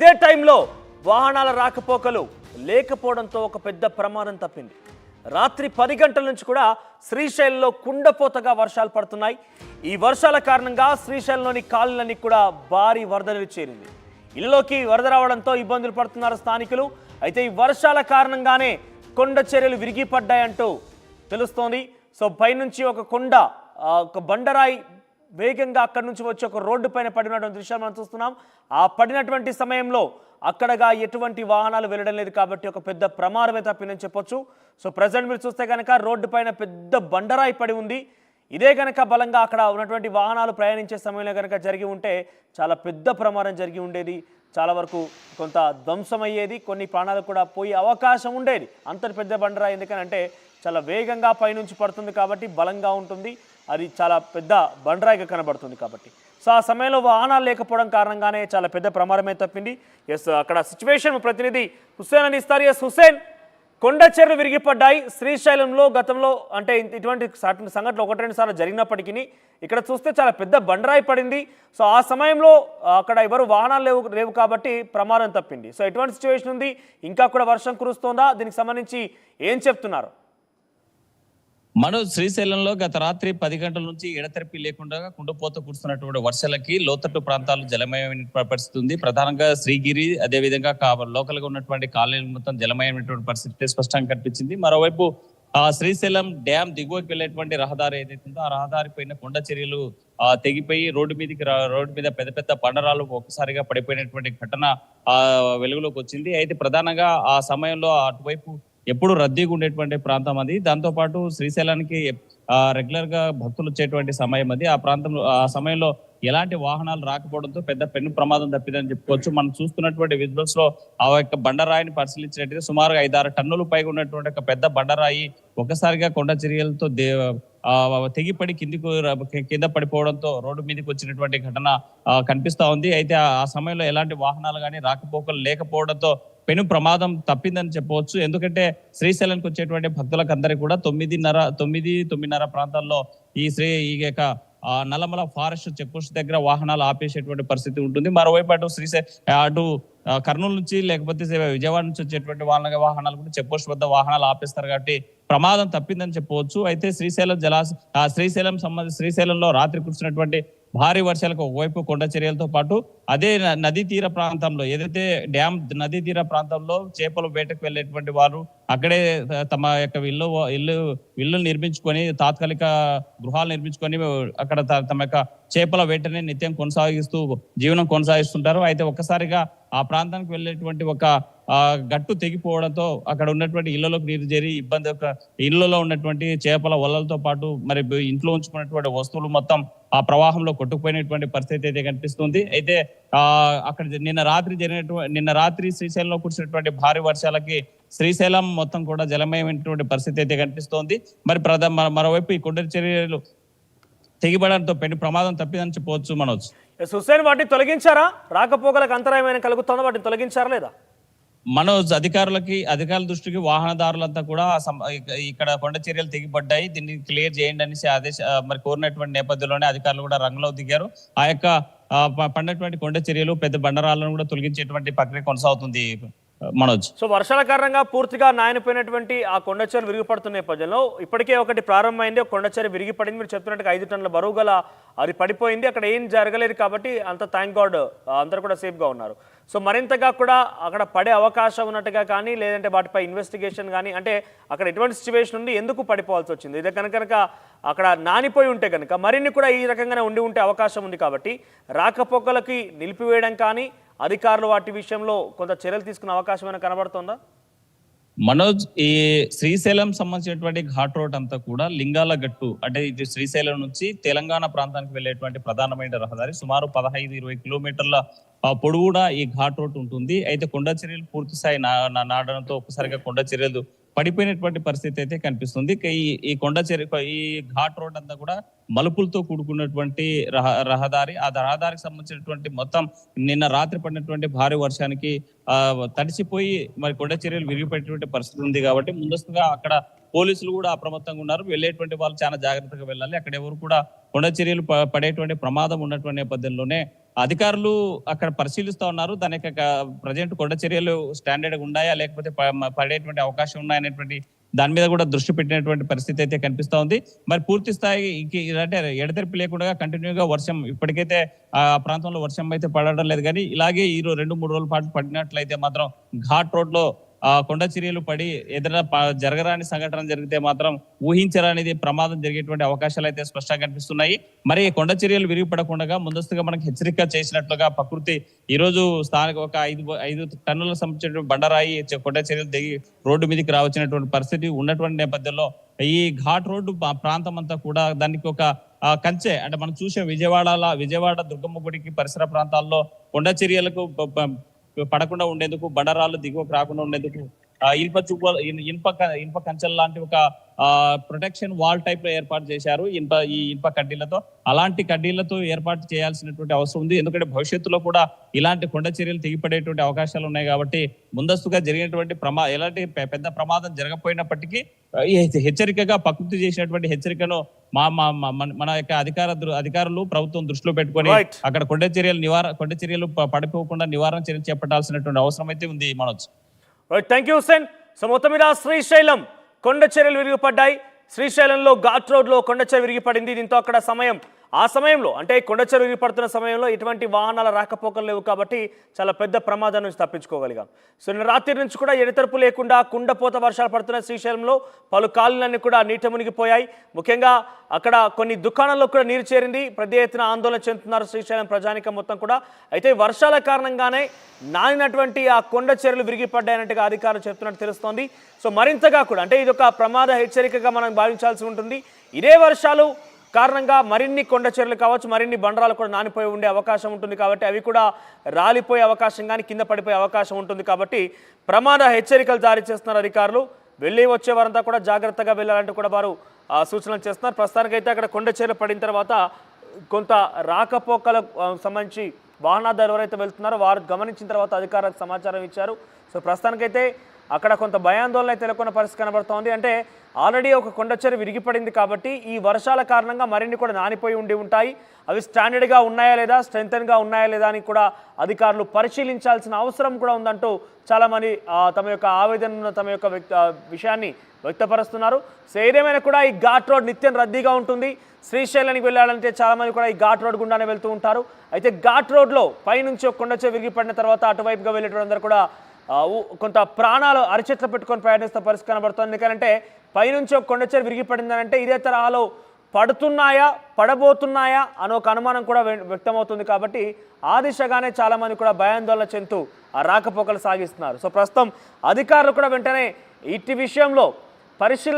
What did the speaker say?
ఇదే టైంలో వాహనాల రాకపోకలు లేకపోవడంతో ఒక పెద్ద ప్రమాదం తప్పింది. రాత్రి 10 గంటల నుంచి కూడా శ్రీశైలంలో కుండపోతగా వర్షాలు పడుతున్నాయి. ఈ వర్షాల కారణంగా శ్రీశైలంలోని కాలనీలన్నీ కూడా భారీ వరదలు చేరింది. ఇళ్లలోకి వరద రావడంతో ఇబ్బందులు పడుతున్నారు స్థానికులు. అయితే ఈ వర్షాల కారణంగానే కొండ చర్యలు విరిగిపడ్డాయంటూ తెలుస్తోంది. సో పైనుంచి ఒక కొండ ఒక బండరాయి వేగంగా అక్కడి నుంచి వచ్చి ఒక రోడ్డు పైన పడినటువంటి దృశ్యాలు మనం చూస్తున్నాం. ఆ పడినటువంటి సమయంలో అక్కడగా ఎటువంటి వాహనాలు వెళ్ళడం లేదు కాబట్టి ఒక పెద్ద ప్రమాదమే తప్పిందని చెప్పొచ్చు. సో ప్రజెంట్ మీరు చూస్తే కనుక రోడ్డు పైన పెద్ద బండరాయి పడి ఉంది. ఇదే కనుక బలంగా అక్కడ ఉన్నటువంటి వాహనాలు ప్రయాణించే సమయంలో కనుక జరిగి ఉంటే చాలా పెద్ద ప్రమాదం జరిగి ఉండేది. చాలా వరకు కొంత ధ్వంసమయ్యేది, కొన్ని ప్రాణాలు కూడా పోయే అవకాశం ఉండేది. అంత పెద్ద బండరాయి ఎందుకనంటే చాలా వేగంగా పైనుంచి పడుతుంది కాబట్టి బలంగా ఉంటుంది. అది చాలా పెద్ద బండరాయిగా కనబడుతుంది కాబట్టి. సో ఆ సమయంలో వాహనాలు లేకపోవడం కారణంగానే చాలా పెద్ద ప్రమాదమే తప్పింది. ఎస్, అక్కడ సిచ్యువేషన్ ప్రతినిధి హుస్సేన్ అని ఇస్తారు. ఎస్ హుస్సేన్, కొండ చర్యలు విరిగిపడ్డాయి శ్రీశైలంలో. గతంలో అంటే ఇటువంటి సంఘటనలు 1-2 సార్లు జరిగినప్పటికీ ఇక్కడ చూస్తే చాలా పెద్ద బండరాయి పడింది. సో ఆ సమయంలో అక్కడ ఎవరు వాహనాలు లేవు కాబట్టి ప్రమాదం తప్పింది. సో ఎటువంటి సిచ్యువేషన్ ఉంది? ఇంకా కూడా వర్షం కురుస్తోందా? దీనికి సంబంధించి ఏం చెప్తున్నారు? శ్రీశైలంలో గత రాత్రి 10 గంటల నుంచి ఎడతెరిపి లేకుండా కుండపోత కురుస్తున్నటువంటి వర్షాలకి లోతట్టు ప్రాంతాలు జలమయమైన పరిస్థితి ఉంది. ప్రధానంగా శ్రీగిరి, అదేవిధంగా లోకల్ గా ఉన్నటువంటి కాలనీలు మొత్తం జలమయమైనటువంటి పరిస్థితి స్పష్టంగా కనిపించింది. మరోవైపు శ్రీశైలం డ్యామ్ దిగువకి వెళ్ళేటువంటి రహదారి ఏదైతే ఉందో ఆ రహదారి పైన కొండ చర్యలు తెగిపోయి రోడ్డు మీద పెద్ద పెద్ద బండరాలు ఒక్కసారిగా పడిపోయినటువంటి ఘటన వెలుగులోకి వచ్చింది. అయితే ప్రధానంగా ఆ సమయంలో అటువైపు ఎప్పుడు రద్దీగా ఉండేటువంటి ప్రాంతం అది. దాంతో పాటు శ్రీశైలానికి రెగ్యులర్ గా భక్తులు వచ్చేటువంటి సమయం అది. ఆ సమయంలో ఎలాంటి వాహనాలు రాకపోవడంతో పెద్ద పెను ప్రమాదం తప్పిందని చెప్పుకోవచ్చు. మనం చూస్తున్నటువంటి విజువల్స్ లో ఆ యొక్క బండరాయిని పరిశీలించినట్టు సుమారుగా 5-6 టన్నులు పైగా ఉన్నటువంటి ఒక పెద్ద బండరాయి ఒక్కసారిగా కొండ చర్యలతో తెగిపడి కింద పడిపోవడంతో రోడ్డు మీదకి వచ్చినటువంటి ఘటన కనిపిస్తా ఉంది. అయితే ఆ సమయంలో ఎలాంటి వాహనాలు కానీ రాకపోకలు లేకపోవడంతో పెను ప్రమాదం తప్పిందని చెప్పవచ్చు. ఎందుకంటే శ్రీశైలానికి వచ్చేటువంటి భక్తులకు అందరికీ కూడా 9:30 ప్రాంతాల్లో ఈ యొక్క నల్లమల ఫారెస్ట్ చెక్ పోస్ట్ దగ్గర వాహనాలు ఆపేసేటువంటి పరిస్థితి ఉంటుంది. మరోవైపు అటు కర్నూలు నుంచి లేకపోతే విజయవాడ నుంచి వచ్చేటువంటి వాహనాలు కూడా చెక్ పోస్ట్ వద్ద వాహనాలు ఆపేస్తారు కాబట్టి ప్రమాదం తప్పిందని చెప్పవచ్చు. అయితే శ్రీశైలంలో రాత్రి కురిసినటువంటి భారీ వర్షాలకు ఒకవైపు కొండ చర్యలతో పాటు అదే నదీ తీర ప్రాంతంలో ఏదైతే డ్యామ్ నదీ తీర ప్రాంతంలో చేపలు వేటకు వెళ్ళేటువంటి వారు అక్కడే తమ యొక్క ఇల్లు నిర్మించుకొని తాత్కాలిక గృహాలు నిర్మించుకొని అక్కడ తమ యొక్క చేపల వేటని నిత్యం జీవనం కొనసాగిస్తుంటారు. అయితే ఒక్కసారిగా ఆ ప్రాంతానికి వెళ్ళేటువంటి ఒక గట్టు తెగిపోవడంతో అక్కడ ఉన్నటువంటి ఇళ్లలోకి నీరు చేరి ఇళ్లలో ఉన్నటువంటి చేపల వలలతో పాటు మరి ఇంట్లో ఉంచుకున్నటువంటి వస్తువులు మొత్తం ఆ ప్రవాహంలో కొట్టుకుపోయినటువంటి పరిస్థితి అయితే కనిపిస్తుంది. అయితే అక్కడ నిన్న రాత్రి శ్రీశైలంలో కురిసినటువంటి భారీ వర్షాలకి శ్రీశైలం మొత్తం కూడా జలమయమైనటువంటి పరిస్థితి అయితే కనిపిస్తోంది. మరి మరోవైపు ఈ కొండ చర్యలు తెగిపడంతో పెను ప్రమాదం తప్పిందని చెప్పవచ్చు. మనోజ్, హుస్సేన్, వాటిని తొలగించారా? రాకపోకలకు అంతరాయమైన కలుగుతుందా? వాటిని తొలగించారా లేదా? అధికారుల దృష్టికి వాహనదారులంతా కూడా ఇక్కడ కొండ చర్యలు తెగిపడ్డాయి, దీన్ని క్లియర్ చేయండి అనేసి మరి కోరినటువంటి నేపథ్యంలోనే అధికారులు కూడా రంగంలో దిగారు. ఆ యొక్క పడినటువంటి కొండ చర్యలు పెద్ద బండరాలను కూడా తొలగించేటువంటి ప్రక్రియ కొనసాగుతుంది. మనోజ్, సో వర్షాల కారణంగా పూర్తిగా నాయనపోయినటువంటి ఆ కొండ చర్యలు విరిగిపడుతున్న నేపథ్యంలో ఇప్పటికే ఒకటి ప్రారంభమైంది, కొండ చర్య విరిగిపడింది. మీరు చెప్తున్నట్టుగా 5 టన్నుల బరువు గల అది పడిపోయింది. అక్కడ ఏం జరగలేదు కాబట్టి అంత థ్యాంక్ గాడ్ అందరూ కూడా సేఫ్గా ఉన్నారు. సో మరింతగా కూడా అక్కడ పడే అవకాశం ఉన్నట్టుగా కానీ లేదంటే వాటిపై ఇన్వెస్టిగేషన్ కానీ, అంటే అక్కడ ఎటువంటి సిచ్యువేషన్ ఉంది, ఎందుకు పడిపోవాల్సి వచ్చింది, ఇదే కనుక అక్కడ నానిపోయి ఉంటే కనుక మరిన్ని కూడా ఈ రకంగానే ఉంటే అవకాశం ఉంది కాబట్టి రాకపోకలకి నిలిపివేయడం కానీ అధికారులు వాటి విషయంలో కొంత చర్యలు తీసుకునే అవకాశం ఏమైనా కనబడుతుందా? మనోజ్, ఈ శ్రీశైలం సంబంధించినటువంటి ఘాట్ రోడ్ అంతా కూడా లింగాల గట్టు అంటే ఇది శ్రీశైలం నుంచి తెలంగాణ ప్రాంతానికి వెళ్ళేటువంటి ప్రధానమైన రహదారి. సుమారు 15-20 కిలోమీటర్ల పొడవునా ఈ ఘాట్ రోడ్ ఉంటుంది. అయితే కొండ చర్యలు పూర్తి స్థాయి నాడడంతో ఒక్కసారిగా కొండ చర్యలు పడిపోయినటువంటి పరిస్థితి అయితే కనిపిస్తుంది. ఈ ఈ ఘాట్ రోడ్ అంతా కూడా మలుపులతో కూడుకున్నటువంటి రహదారి. ఆ రహదారికి సంబంధించినటువంటి మొత్తం నిన్న రాత్రి పడినటువంటి భారీ వర్షానికి తడిసిపోయి మరి కొండ చర్యలు విరిగిపోయేటువంటి పరిస్థితి ఉంది. కాబట్టి ముందస్తుగా అక్కడ పోలీసులు కూడా అప్రమత్తంగా ఉన్నారు. వెళ్ళేటువంటి వాళ్ళు చాలా జాగ్రత్తగా వెళ్ళాలి. అక్కడ ఎవరు కూడా కొండ చర్యలు పడేటువంటి ప్రమాదం ఉన్నటువంటి నేపథ్యంలోనే అధికారులు అక్కడ పరిశీలిస్తా ఉన్నారు. దాని యొక్క ప్రజెంట్ కొండ చర్యలు స్టాండర్డ్ ఉన్నాయా లేకపోతే పడేటువంటి అవకాశం ఉన్నాయనేటువంటి దాని మీద కూడా దృష్టి పెట్టినటువంటి పరిస్థితి అయితే కనిపిస్తా ఉంది. మరి పూర్తి స్థాయి అంటే ఎడతెరిపి లేకుండా కంటిన్యూగా వర్షం ఇప్పటికైతే ఆ ప్రాంతంలో వర్షం అయితే పడడం లేదు. కానీ ఇలాగే ఈ 2-3 రోజుల పాటు పడినట్లయితే మాత్రం ఘాట్ రోడ్ లో కొండ చర్యలు పడి ఏదైనా జరగరాని సంఘటన జరిగితే మాత్రం ఊహించరానిది ప్రమాదం జరిగేటువంటి అవకాశాలు అయితే స్పష్టంగా కనిపిస్తున్నాయి. మరి కొండ చర్యలు విరిగిపడకుండా ముందస్తుగా మనకి హెచ్చరిక చేసినట్లుగా ప్రకృతి ఈ రోజు స్థానిక ఒక 5 టన్నుల సంబంధించిన బండరాయి కొండ చర్యలు దిగి రోడ్డు మీదకి రావచ్చినటువంటి పరిస్థితి ఉన్నటువంటి నేపథ్యంలో ఈ ఘాట్ రోడ్డు ప్రాంతం అంతా కూడా దానికి ఒక కంచె అంటే మనం చూసే విజయవాడ దుర్గమ్మ గుడికి పరిసర ప్రాంతాల్లో కొండ చర్యలకు పడకుండా ఉండేందుకు బండరాళ్ళు దిగువకు రాకుండా ఉండేందుకు ఇనుప కంచెల లాంటి ఒక ప్రొటెక్షన్ వాల్ టైప్ లో ఏర్పాటు చేశారు ఈ ఇనుప కడ్డీలతో. అలాంటి కడ్డీలతో ఏర్పాటు చేయాల్సినటువంటి అవసరం ఉంది. ఎందుకంటే భవిష్యత్తులో కూడా ఇలాంటి కొండ చర్యలు తెగిపడేటువంటి అవకాశాలు ఉన్నాయి. కాబట్టి ముందస్తుగా జరిగినటువంటి ఎలాంటి పెద్ద ప్రమాదం జరగపోయినప్పటికీ హెచ్చరికగా ప్రకృతి చేసినటువంటి హెచ్చరికను మన యొక్క అధికారులు ప్రభుత్వం దృష్టిలో పెట్టుకొని అక్కడ కొండ చర్యలు పడిపోకుండా నివారణ చర్యలు చేపట్టాల్సినటువంటి అవసరం అయితే ఉంది. Manoj, thank you Hussain. So మొత్తం మీద శ్రీశైలం కొండ చర్యలు విరిగిపడ్డాయి. శ్రీశైలంలో ఘాట్ రోడ్లో కొండ చర్య విరిగిపడింది. దీంతో అక్కడ ఆ సమయంలో అంటే కొండ చర్య విరిగిపడుతున్న సమయంలో ఎటువంటి వాహనాల రాకపోకలు లేవు కాబట్టి చాలా పెద్ద ప్రమాదం నుంచి తప్పించుకోగలిగాం. సో నిన్న రాత్రి నుంచి కూడా ఎడతెరపు లేకుండా కుండపోత వర్షాలు పడుతున్న శ్రీశైలంలో పలు కాలనీలన్నీ కూడా నీట మునిగిపోయాయి. ముఖ్యంగా అక్కడ కొన్ని దుకాణాల్లో కూడా నీరు చేరింది. పెద్ద ఎత్తున ఆందోళన చెందుతున్నారు శ్రీశైలం ప్రజానికం మొత్తం కూడా. అయితే వర్షాల కారణంగానే నానినటువంటి ఆ కొండ చర్యలు విరిగిపడ్డాయన్నట్టుగా అధికారులు చెప్తున్నట్టు తెలుస్తోంది. సో మరింతగా కూడా అంటే ఇది ఒక ప్రమాద హెచ్చరికగా మనం భావించాల్సి ఉంటుంది. ఇదే వర్షాలు కారణంగా మరిన్ని కొండ చర్యలు కావచ్చు, మరిన్ని బండరాలు కూడా నానిపోయి ఉండే అవకాశం ఉంటుంది. కాబట్టి అవి కూడా రాలిపోయే అవకాశం కానీ కింద పడిపోయే అవకాశం ఉంటుంది. కాబట్టి ప్రమాద హెచ్చరికలు జారీ చేస్తున్నారు అధికారులు. వెళ్ళి వచ్చే వారంతా కూడా జాగ్రత్తగా వెళ్ళాలంటూ కూడా వారు సూచనలు చేస్తున్నారు. ప్రస్తుతానికైతే అక్కడ కొండ చర్యలు పడిన తర్వాత కొంత రాకపోకలకు సంబంధించి వాహనదారులు ఎవరైతే వెళ్తున్నారో వారు గమనించిన తర్వాత అధికారులకు సమాచారం ఇచ్చారు. సో ప్రస్తుతానికైతే అక్కడ కొంత భయాందోళన అయితే నెలకొన్న పరిస్థితి కనబడుతోంది. అంటే ఆల్రెడీ ఒక కొండ చర్య విరిగిపడింది కాబట్టి ఈ వర్షాల కారణంగా మరిన్ని కూడా నానిపోయి ఉంటాయి. అవి స్టాండర్డ్గా ఉన్నాయా లేదా, స్ట్రెంగ్తన్గా ఉన్నాయా లేదా అని కూడా అధికారులు పరిశీలించాల్సిన అవసరం కూడా ఉందంటూ చాలామంది తమ యొక్క ఆవేదన, తమ యొక్క విషయాన్ని వ్యక్తపరుస్తున్నారు. సో ఏదేమైనా కూడా ఈ ఘాట్ రోడ్ నిత్యం రద్దీగా ఉంటుంది. శ్రీశైలానికి వెళ్ళాలంటే చాలామంది కూడా ఈ ఘాట్ రోడ్ గుండానే వెళ్తూ ఉంటారు. అయితే ఘాట్ రోడ్లో పైనుంచి ఒక కొండ చర్య విరిగిపడిన తర్వాత అటువైపుగా వెళ్ళేటందరూ కూడా కొంత ప్రాణాలు అరిచేట్లు పెట్టుకొని ప్రయాణిస్తున్న పరిస్థితి కనబడుతుంది. ఎందుకంటే పైనుంచి ఒక కొండ చర్య విరిగిపడిందనంటే ఇదే తరహాలో పడబోతున్నాయా అని ఒక అనుమానం కూడా వ్యక్తమవుతుంది. కాబట్టి ఆ దిశగానే చాలామంది కూడా భయాందోళన చెందుతూ ఆ రాకపోకలు సాగిస్తున్నారు. సో ప్రస్తుతం అధికారులు కూడా వెంటనే ఇట్టి విషయంలో పరిశీలన